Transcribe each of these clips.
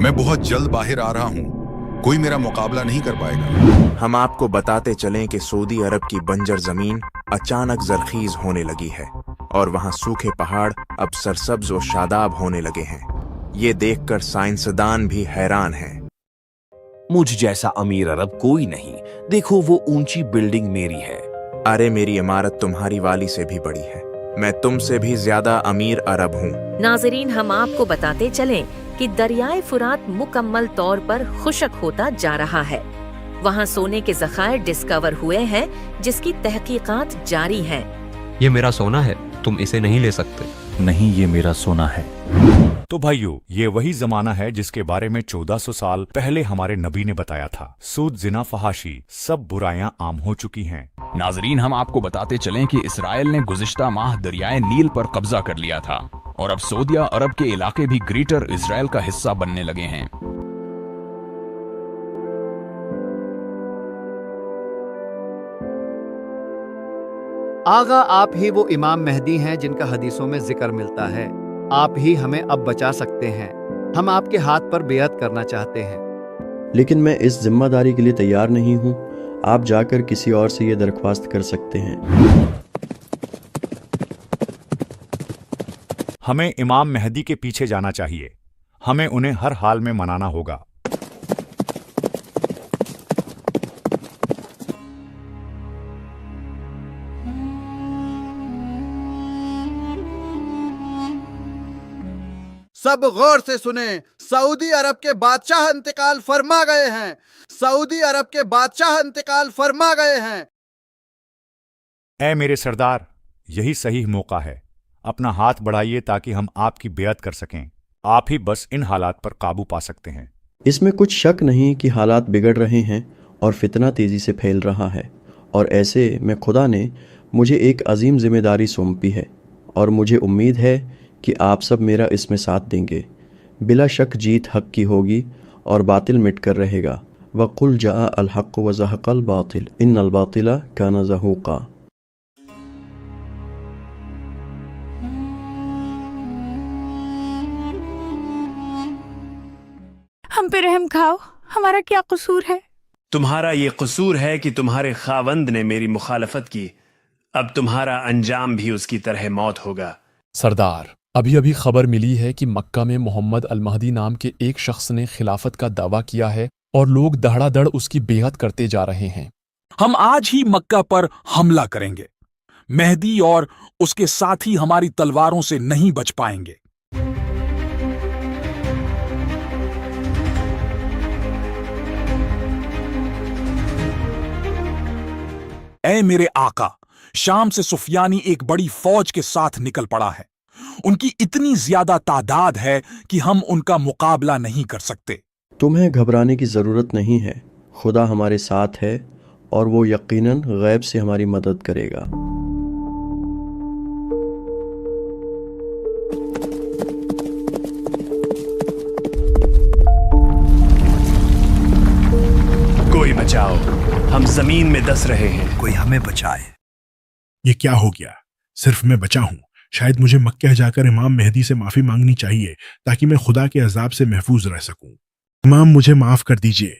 मैं बहुत जल्द बाहर आ रहा हूँ, कोई मेरा मुकाबला नहीं कर पाएगा। हम आपको बताते चलें कि सऊदी अरब की बंजर जमीन अचानक जरखीज होने लगी है और वहाँ सूखे पहाड़ अब सरसब्ज और शादाब होने लगे हैं। ये देखकर साइंसदान भी हैरान हैं। मुझ जैसा अमीर अरब कोई नहीं। देखो वो ऊंची बिल्डिंग मेरी है। अरे मेरी इमारत तुम्हारी वाली से भी बड़ी है। मैं तुमसे भी ज्यादा अमीर अरब हूँ। नाजरीन, हम आपको बताते चलें कि दरियाए फुरात मुकम्मल तौर पर खुशक होता जा रहा है। वहाँ सोने के ज़खायर डिस्कवर हुए हैं जिसकी तहकीकात जारी हैं। ये मेरा सोना है, तुम इसे नहीं ले सकते। नहीं, ये मेरा सोना है। तो भाइयों, ये वही जमाना है जिसके बारे में 1400 साल पहले हमारे नबी ने बताया था। सूद, जिना, फहाशी सब बुराइयां आम हो चुकी हैं। नाजरीन, हम आपको बताते चलें कि इसराइल ने गुज़िश्ता माह दरियाए नील पर कब्जा कर लिया था और अब सऊदी अरब के इलाके भी ग्रेटर इसराइल का हिस्सा बनने लगे हैं। आगा, आप ही वो इमाम मेहदी हैं जिनका हदीसों में जिक्र मिलता है। आप ही हमें अब बचा सकते हैं। हम आपके हाथ पर बेअत करना चाहते हैं। लेकिन मैं इस जिम्मेदारी के लिए तैयार नहीं हूँ। आप जाकर किसी और से ये दरख्वास्त कर सकते हैं। हमें इमाम मेहदी के पीछे जाना चाहिए। हमें उन्हें हर हाल में मनाना होगा। सब गौर से सुने, सऊदी अरब के बादशाह इंतकाल फरमा गए हैं। सऊदी अरब के बादशाह इंतकाल फरमा गए हैं। ऐ मेरे सरदार, यही सही मौका है। अपना हाथ बढ़ाइए ताकि हम आपकी बेअत कर सकें। आप ही बस इन हालात पर काबू पा सकते हैं। इसमें कुछ शक नहीं कि हालात बिगड़ रहे हैं और फितना तेज़ी से फैल रहा है, और ऐसे में खुदा ने मुझे एक अजीम जिम्मेदारी सौंपी है और मुझे उम्मीद है कि आप सब मेरा इसमें साथ देंगे। बिला शक जीत हक की होगी और बातिल मिट कर रहेगा। वक़ुल जाअ अल हक़्क़ु व ज़हक़ल बातिल इन्नल बातिला काना ज़हूक़ा। हम पे रहम खाओ, हमारा क्या कसूर है? तुम्हारा ये कसूर है कि तुम्हारे खावंद ने मेरी मुखालफत की। अब तुम्हारा अंजाम भी उसकी तरह मौत होगा। सरदार, अभी अभी खबर मिली है कि मक्का में मोहम्मद अल महदी नाम के एक शख्स ने खिलाफत का दावा किया है और लोग दहड़ादड़ उसकी बेअत करते जा रहे हैं। हम आज ही मक्का पर हमला करेंगे। मेहदी और उसके साथी हमारी तलवारों से नहीं बच पाएंगे। ऐ मेरे आका, शाम से सुफियानी एक बड़ी फौज के साथ निकल पड़ा है। उनकी इतनी ज्यादा तादाद है कि हम उनका मुकाबला नहीं कर सकते। तुम्हें घबराने की ज़रूरत नहीं है। खुदा हमारे साथ है और वो यकीनन गैब से हमारी मदद करेगा। कोई बचाओ, हम जमीन में दस रहे हैं। कोई हमें बचाए। ये क्या हो गया? सिर्फ मैं बचा हूँ। शायद मुझे मक्का जाकर इमाम मेहदी से माफ़ी मांगनी चाहिए ताकि मैं खुदा के अजाब से महफूज रह सकूं। इमाम, मुझे माफ़ कर दीजिए।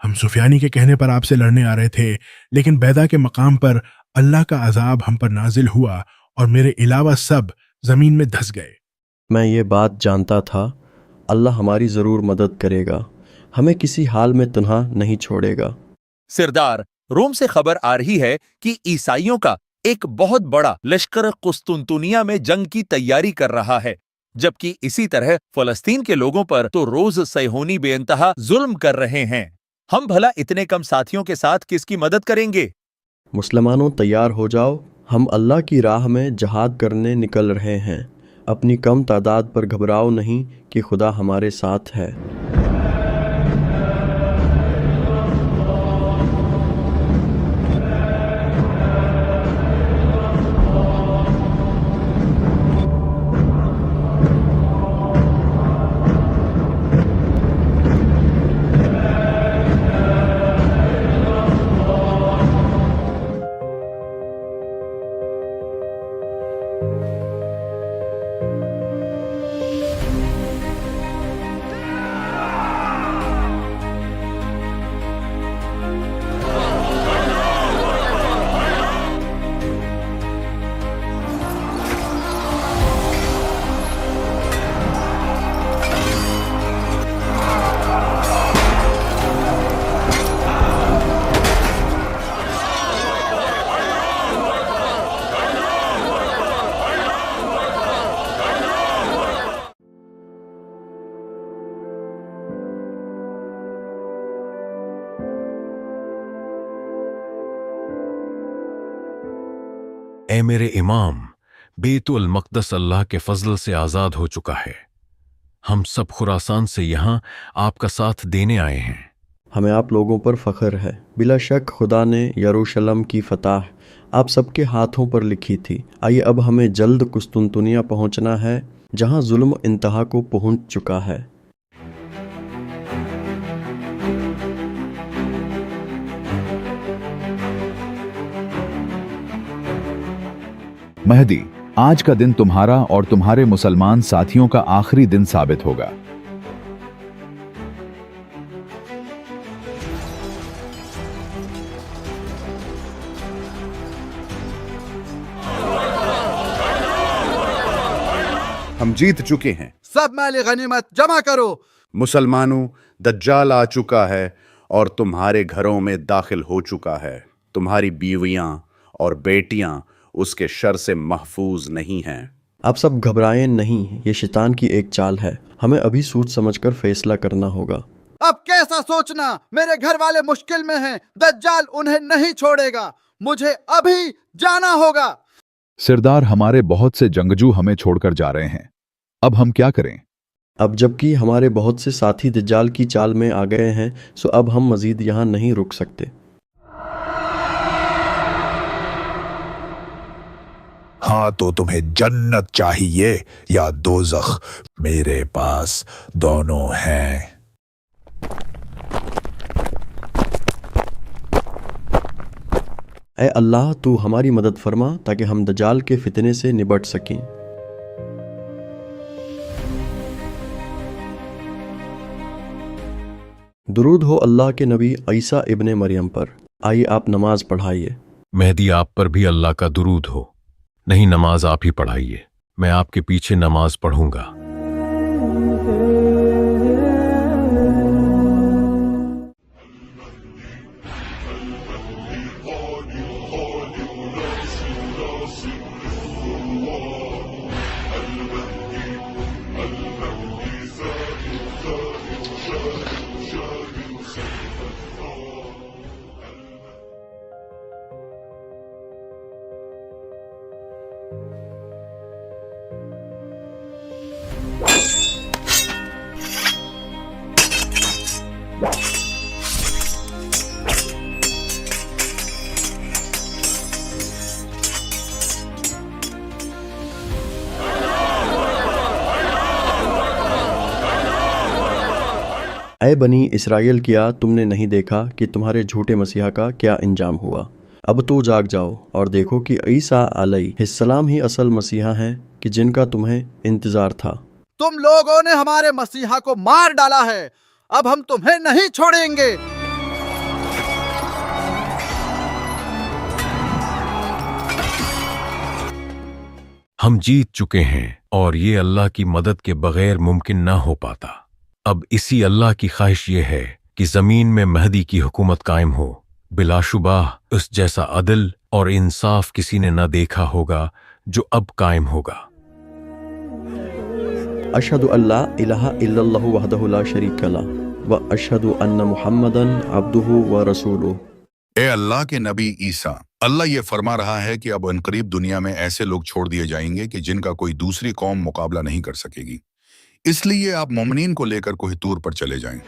हम सुफियानी के कहने पर आपसे लड़ने आ रहे थे, लेकिन बैदा के मकाम पर अल्लाह का अजाब हम पर नाजिल हुआ और मेरे अलावा सब ज़मीन में धंस गए। मैं ये बात जानता था। अल्लाह हमारी ज़रूर मदद करेगा, हमें किसी हाल में तन्हा नहीं छोड़ेगा। सरदार, रोम से खबर आ रही है कि ईसाइयों का एक बहुत बड़ा लश्कर कुस्तुनतुनिया में जंग की तैयारी कर रहा है, जबकि इसी तरह फलस्तीन के लोगों पर तो रोज सैहोनी बेइंतहा जुल्म कर रहे हैं। हम भला इतने कम साथियों के साथ किसकी मदद करेंगे? मुसलमानों, तैयार हो जाओ। हम अल्लाह की राह में जहाद करने निकल रहे हैं। अपनी कम तादाद पर घबराओ नहीं कि खुदा हमारे साथ है। اے میرے امام، بیت المقدس اللہ کے فضل سے آزاد ہو چکا ہے۔ ہم سب خراسان سے یہاں آپ کا ساتھ دینے آئے ہیں۔ ہمیں آپ لوگوں پر فخر ہے۔ بلا شک خدا نے یروشلم کی فتح آپ سب کے ہاتھوں پر لکھی تھی۔ آئیے اب ہمیں جلد قسطنطنیہ پہنچنا ہے، جہاں ظلم انتہا کو پہنچ چکا ہے۔ مہدی، آج کا دن تمہارا اور تمہارے مسلمان ساتھیوں کا آخری دن ثابت ہوگا۔ ہم جیت چکے ہیں۔ سب مال غنیمت جمع کرو۔ مسلمانوں، دجال آ چکا ہے اور تمہارے گھروں میں داخل ہو چکا ہے۔ تمہاری بیویاں اور بیٹیاں اس کے شر سے محفوظ نہیں ہیں۔ آپ سب گھبرائیں نہیں، یہ شیطان کی ایک چال ہے۔ ہمیں ابھی سوچ سمجھ کر فیصلہ کرنا ہوگا۔ اب کیسا سوچنا؟ میرے گھر والے مشکل میں ہیں، دجال انہیں نہیں چھوڑے گا، مجھے ابھی جانا ہوگا۔ سردار، ہمارے بہت سے جنگجو ہمیں چھوڑ کر جا رہے ہیں، اب ہم کیا کریں؟ اب جبکہ ہمارے بہت سے ساتھی دجال کی چال میں آ گئے ہیں، سو اب ہم مزید یہاں نہیں رک سکتے۔ ہاں تو تمہیں جنت چاہیے یا دوزخ؟ میرے پاس دونوں ہیں۔ اے اللہ، تو ہماری مدد فرما تاکہ ہم دجال کے فتنے سے نبٹ سکیں۔ درود ہو اللہ کے نبی عیسیٰ ابن مریم پر۔ آئیے آپ نماز پڑھائیے۔ مہدی، آپ پر بھی اللہ کا درود ہو۔ نہیں، نماز آپ ہی پڑھائیے، میں آپ کے پیچھے نماز پڑھوں گا۔ اے بنی اسرائیل، کیا تم نے نہیں دیکھا کہ تمہارے جھوٹے مسیحا کا کیا انجام ہوا؟ اب تو جاگ جاؤ اور دیکھو کہ عیسیٰ علیہ السلام ہی اصل مسیحا ہیں کہ جن کا تمہیں انتظار تھا۔ تم لوگوں نے ہمارے مسیحا کو مار ڈالا ہے، اب ہم تمہیں نہیں چھوڑیں گے۔ ہم جیت چکے ہیں اور یہ اللہ کی مدد کے بغیر ممکن نہ ہو پاتا۔ اب اسی اللہ کی خواہش یہ ہے کہ زمین میں مہدی کی حکومت قائم ہو۔ بلا شبہ اس جیسا عدل اور انصاف کسی نے نہ دیکھا ہوگا جو اب قائم ہوگا۔ اشہد ان لا الہ الا اللہ وحدہ لا شریک لہ واشہد ان محمدًا عبدہ ورسولہ۔ اے اللہ کے نبی عیسیٰ، اللہ یہ فرما رہا ہے کہ اب عنقریب دنیا میں ایسے لوگ چھوڑ دیے جائیں گے کہ جن کا کوئی دوسری قوم مقابلہ نہیں کر سکے گی، اس لیے آپ مومنین کو لے کر کوہ طور پر چلے جائیں۔